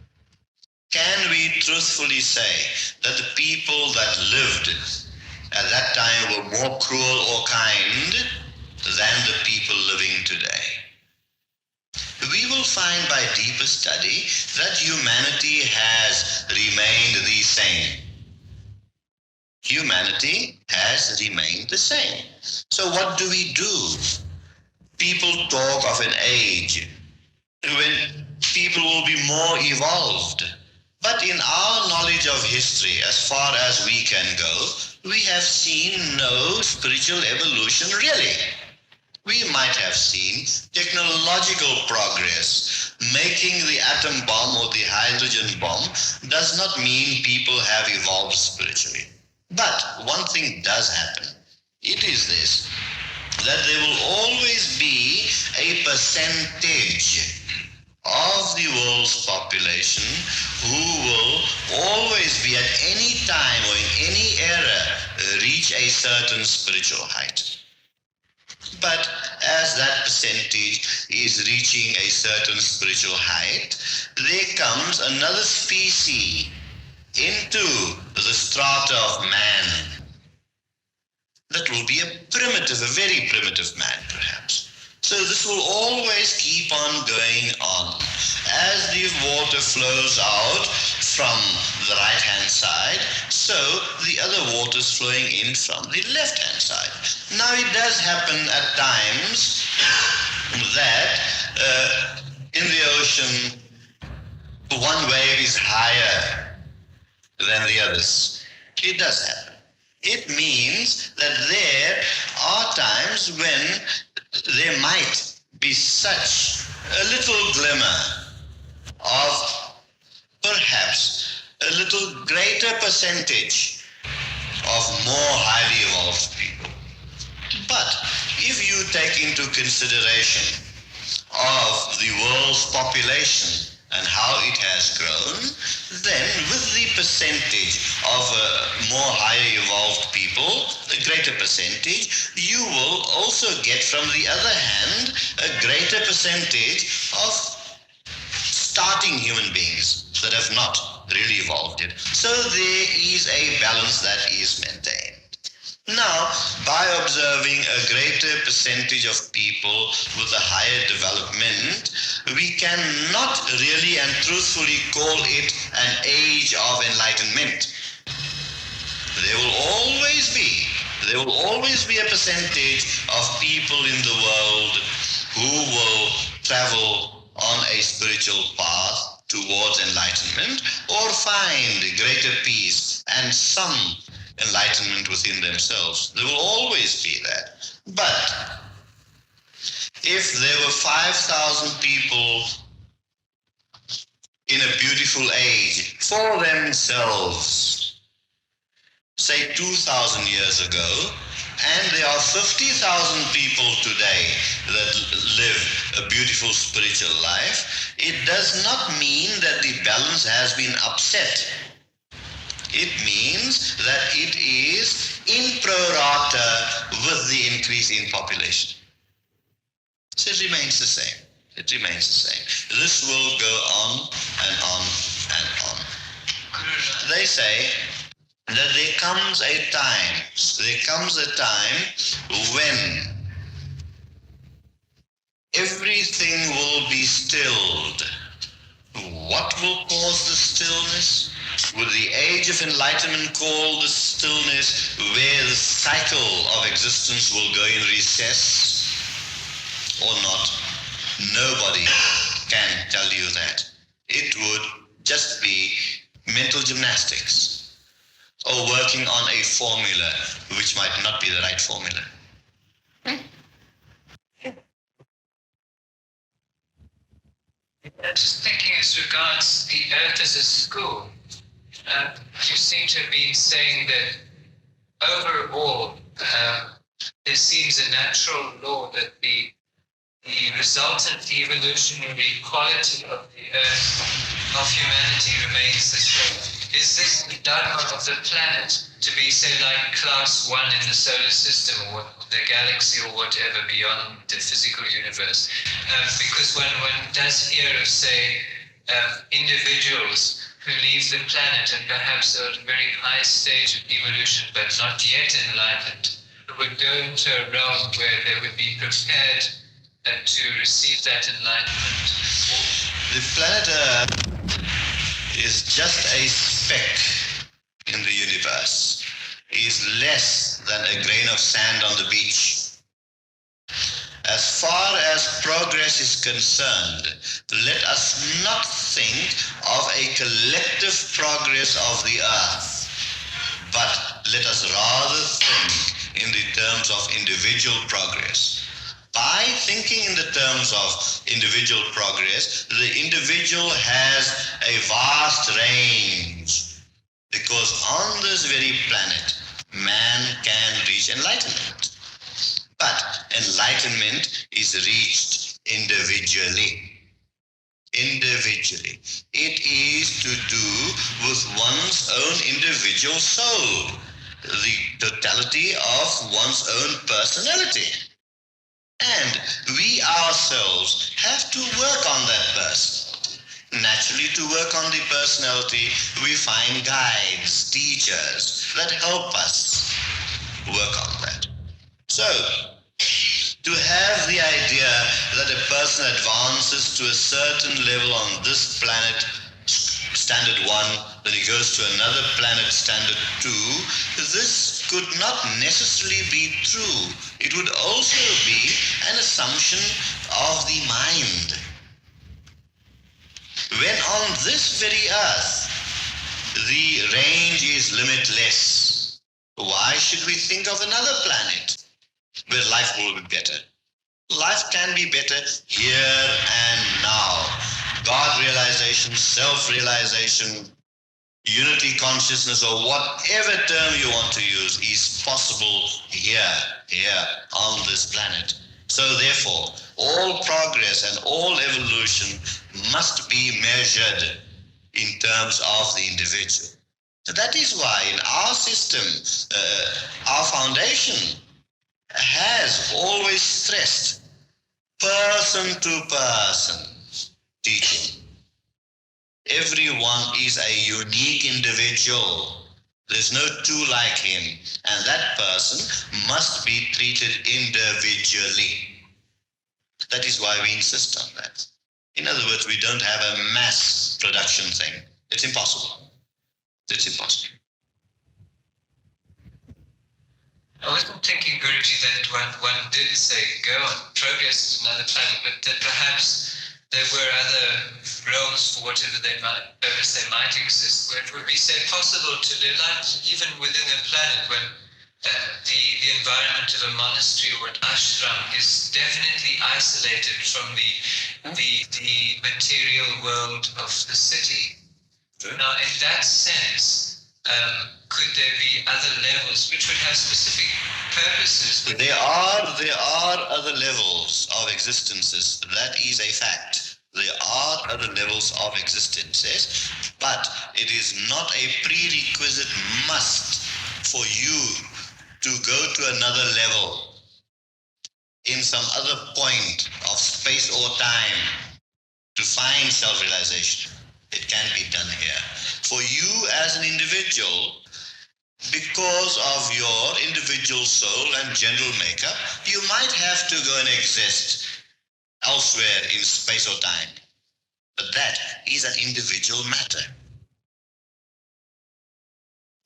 Can we truthfully say that the people that lived at that time were more cruel or kind than the people living today? We will find by deeper study that humanity has remained the same. humanity has remained the same. So what do we do? People talk of an age when people will be more evolved. But in our knowledge of history, as far as we can go, we have seen no spiritual evolution really. We might have seen technological progress. Making the atom bomb or the hydrogen bomb does not mean people have evolved spiritually. But one thing does happen. It is this, that there will always be a percentage of the world's population who will always be at any time or in any era reach a certain spiritual height. But as that percentage is reaching a certain spiritual height, there comes another species into the strata of man. That will be a very primitive man perhaps. So this will always keep on going on. As the water flows out from the right-hand side, so the other water is flowing in from the left-hand side. Now it does happen at times that in the ocean, one wave is higher than the others. It does happen. It means that there are times when there might be such a little glimmer of perhaps a little greater percentage of more highly evolved people. But if you take into consideration of the world's population and how it has grown, then with the percentage of more higher evolved people, a greater percentage, you will also get from the other hand a greater percentage of starting human beings that have not really evolved yet. So there is a balance that is maintained. Now, by observing a greater percentage of people with a higher development, we cannot really and truthfully call it an age of enlightenment. There will always be a percentage of people in the world who will travel on a spiritual path towards enlightenment or find greater peace and some enlightenment within themselves. There will always be that. But if there were 5,000 people in a beautiful age for themselves, say 2,000 years ago, and there are 50,000 people today that live a beautiful spiritual life, it does not mean that the balance has been upset. It means that it is in pro rata with the increase in population. So it remains the same. It remains the same. This will go on and on and on. They say that there comes a time when everything will be stilled. What will cause the stillness? Would the age of enlightenment call the stillness where the cycle of existence will go in recess or not? Nobody can tell you that. It would just be mental gymnastics or working on a formula which might not be the right formula. Just thinking as regards the earth as a school, you seem to have been saying that overall there seems a natural law that the resultant evolutionary quality of the earth, of humanity, remains the same. Is this the dogma of the planet to be, say, like class 1 in the solar system or the galaxy or whatever beyond the physical universe? Because one does hear of, say, individuals who leave the planet and perhaps are at a very high stage of evolution but not yet enlightened, who would go into a realm where they would be prepared to receive that enlightenment. The planet Earth is just a speck in the universe. It is less than a grain of sand on the beach. As far as progress is concerned, let us not think of a collective progress of the earth, but let us rather think in the terms of individual progress. By thinking in the terms of individual progress, the individual has a vast range, because on this very planet, man can reach enlightenment. But enlightenment is reached individually. Individually. It is to do with one's own individual soul, the totality of one's own personality. And we ourselves have to work on that person. Naturally, to work on the personality, we find guides, teachers that help us work on that. So, to have the idea that a person advances to a certain level on this planet, standard 1, then he goes to another planet, standard 2, this could not necessarily be true. It would also be an assumption of the mind. When on this very earth, the range is limitless, why should we think of another planet where life will be better? Life can be better here and now. God realization, self-realization, unity consciousness, or whatever term you want to use, is possible here on this planet. So therefore, all progress and all evolution must be measured in terms of the individual. So that is why in our system, our foundation has always stressed person to person teaching. Everyone is a unique individual. There's no two like him, and that person must be treated individually. That is why we insist on that. In other words, we don't have a mass production thing. It's impossible. It's impossible. I wasn't thinking, Guruji, that one did say go on, progress to another planet, but that perhaps there were other realms for whatever purpose they might exist, where it would be, say, possible to live like even within a planet when the environment of a monastery or an ashram is definitely isolated from the material world of the city. Now, in that sense, could there be other levels which would have specific purposes? There are other levels of existences. That is a fact. There are other levels of existences, but it is not a prerequisite must for you to go to another level in some other point of space or time to find self-realization. It can be done here. For you as an individual, because of your individual soul and general makeup, you might have to go and exist elsewhere in space or time. But that is an individual matter.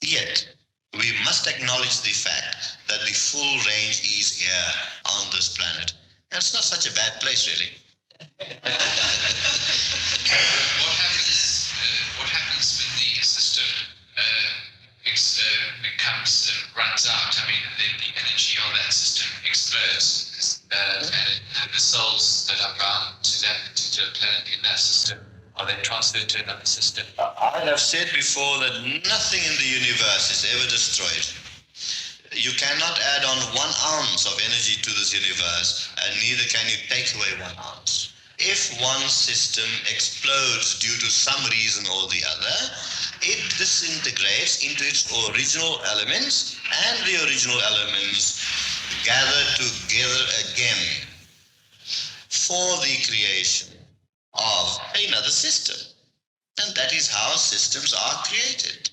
Yet, we must acknowledge the fact that the full range is here on this planet. And it's not such a bad place, really. What happens when the system runs out? I mean, the energy of that system explodes, and the souls that are bound to that particular planet in that system, are they transferred to another system? I have said before that nothing in the universe is ever destroyed. You cannot add on 1 ounce of energy to this universe, and neither can you take away 1 ounce. If one system explodes due to some reason or the other, it disintegrates into its original elements, and the original elements gather together again for the creation of another system. And that is how systems are created.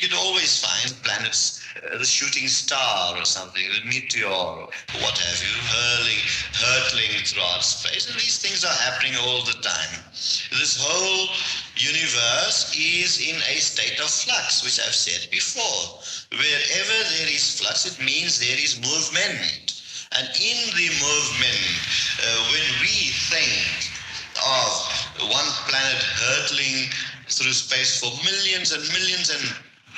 You'd always find planets, the shooting star or something, the meteor, or what have you, hurtling throughout space. And these things are happening all the time. This whole universe is in a state of flux, which I've said before. Wherever there is flux, it means there is movement. And in the movement, when we think of one planet hurtling through space for millions and millions and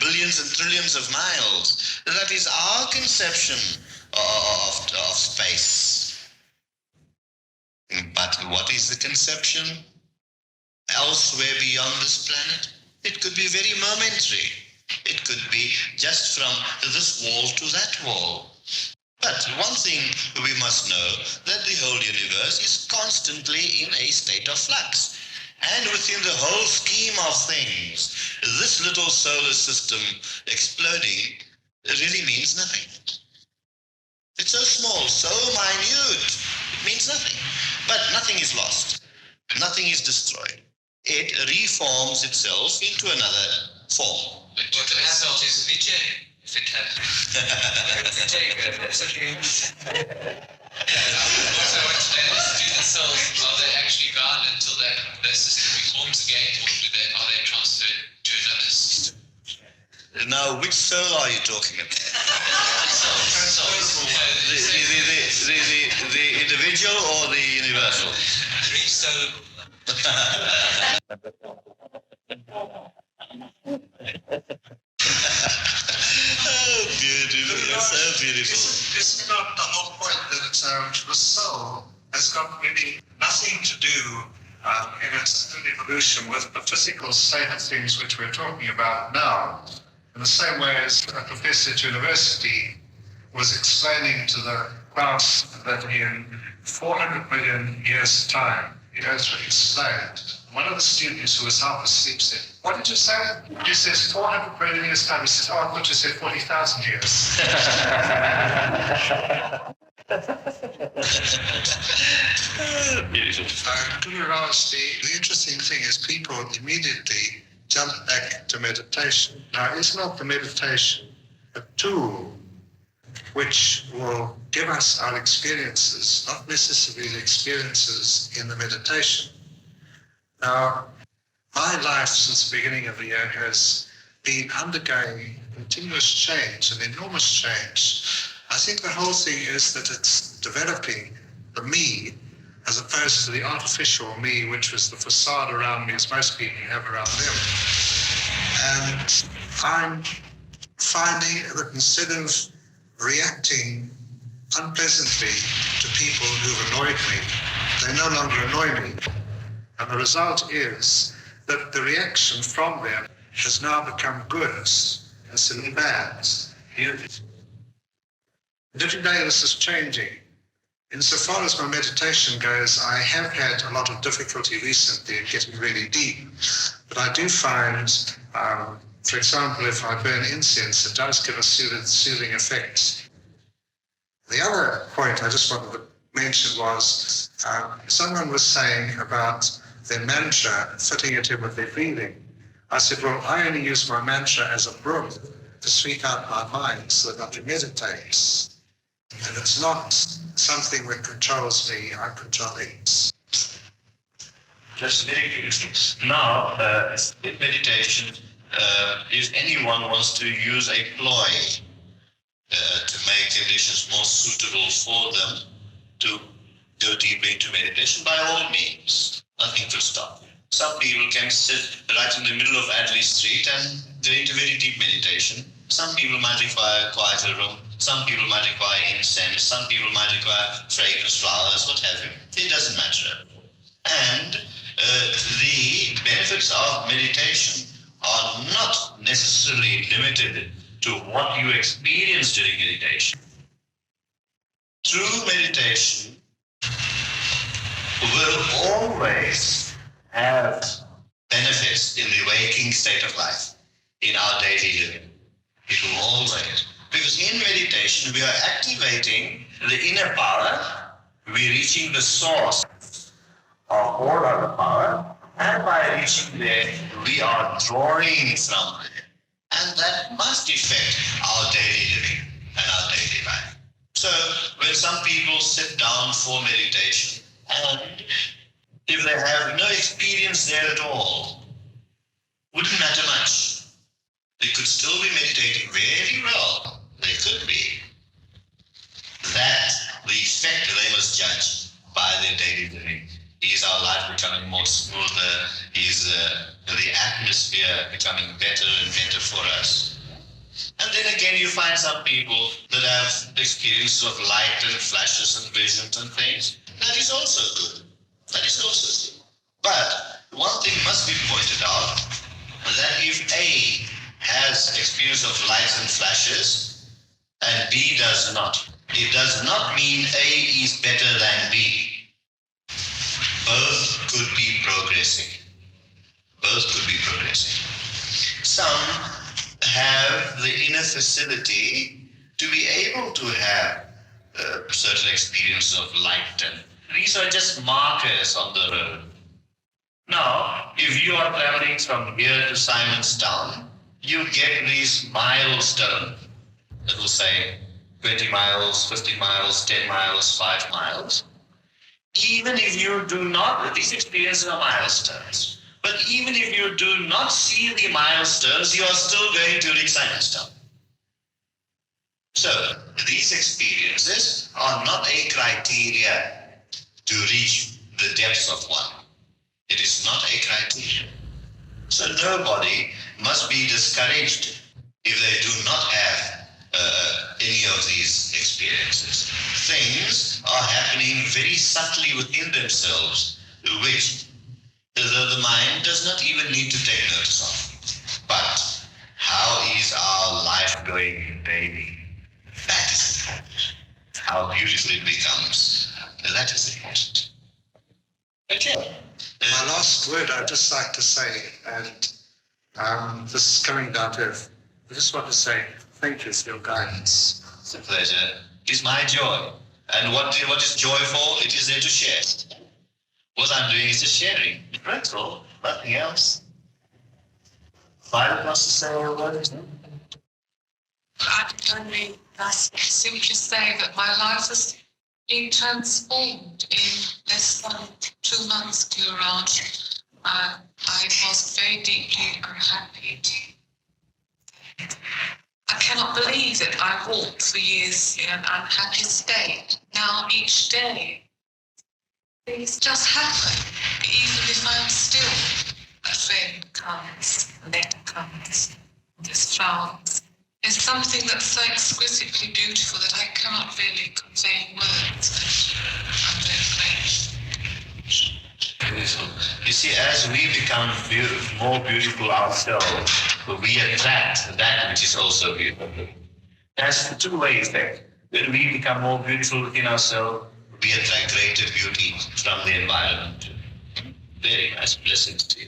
billions and trillions of miles, that is our conception of space. But what is the conception elsewhere beyond this planet? It could be very momentary. It could be just from this wall to that wall. But one thing we must know, that the whole universe is constantly in a state of flux. And within the whole scheme of things, this little solar system exploding really means nothing. It's so small, so minute, it means nothing. But nothing is lost. Nothing is destroyed. It reforms itself into another form. But what happened is Vijay, if it had. Vijay, that's okay. What I want to know is, do the cells, are they actually gone until that system reforms again, or are they transferred to another system? Now, which soul are you talking about? The individual or the universal? Oh, beautiful, so beautiful. Isn't not the whole point that the soul has got really nothing to do in its own evolution with the physical state of things which we're talking about now? In the same way as a professor at university was explaining to the class that in 400 million years' time, he goes to explain. One of the students who was half asleep said, "What did you say?" He says 400 million years' time. He says, "Oh, I thought you said 40,000 years." To be honest, the interesting thing is people immediately jump back to meditation. Now, is not the meditation a tool which will give us our experiences, not necessarily the experiences in the meditation? Now, my life since the beginning of the year has been undergoing continuous change, an enormous change. I think the whole thing is that it's developing the me as opposed to the artificial me, which was the facade around me, as most people have around them. And I'm finding that instead of reacting unpleasantly to people who've annoyed me, they no longer annoy me. And the result is that the reaction from them has now become good instead of bad. Every day this is changing. Insofar as my meditation goes, I have had a lot of difficulty recently in getting really deep. But I do find, for example, if I burn incense, it does give a soothing effect. The other point I just wanted to mention was someone was saying about their mantra fitting it in with their breathing. I said, well, I only use my mantra as a broom to sweep out my mind so that I can meditate. And it's not something that controls me, I control it. Just very quickly. Now, in meditation, if anyone wants to use a ploy to make conditions more suitable for them to go deeply into meditation, by all means, nothing to stop. Some people can sit right in the middle of Adley Street and go into very deep meditation. Some people might require a quieter room. Some people might require incense. Some people might require fragrance flowers, what have you. It doesn't matter. And the benefits of meditation are not necessarily limited to what you experience during meditation. True meditation will always have benefits in the waking state of life, in our daily living. It will always. Because in meditation, we are activating the inner power, we're reaching the source of all other power, and by reaching there, we are drawing from it. And and that must affect our daily living and our daily life. So when some people sit down for meditation, and if they have no experience there at all, wouldn't matter much. They could still be meditating very well. They could be. That, the effect they must judge by their daily living. Is our life becoming more smoother? Is the atmosphere becoming better and better for us? And then again, you find some people that have experience of light and flashes and visions and things. That is also good. That is also good. But one thing must be pointed out, that if A has experience of lights and flashes and B does not, it does not mean A is better than B. Both could be progressing. Both could be progressing. Some have the inner facility to be able to have certain experience of light, and these are just markers on the road. Now, if you are traveling from here to Simonstown, you get these milestones that will say 20 miles, 50 miles, 10 miles, 5 miles. Even if you do not, these experiences are milestones. But even if you do not see the milestones, you are still going to reach Simonstown. So, these experiences are not a criteria to reach the depths of one. It is not a criteria. So nobody must be discouraged if they do not have any of these experiences. Things are happening very subtly within themselves, which the mind does not even need to take notice of. But how is our life going daily? That is important. How beautiful it becomes. That is important. Okay. My last word I'd just like to say, and this is coming down to earth, I just want to say thank you for your guidance. It's a pleasure. It is my joy. And what is joy for? It is there to share. What I'm doing is just sharing. That's all. Nothing else. Violet wants to say a word? I can only simply say that my life has been transformed in less than 2 months, Gururaj. I was very deeply unhappy. I cannot believe that I walked for years in an unhappy state. Now each day, things just happen. Even if I'm still, a friend comes, a letter comes, there's flowers. There's something that's so exquisitely beautiful that I cannot really convey in words. I'm very grateful. You see, as we become more beautiful ourselves, we attract that which is also beautiful. That's the two-way effect. When we become more beautiful within ourselves, we attract greater beauty from the environment. Very nice blessings to you.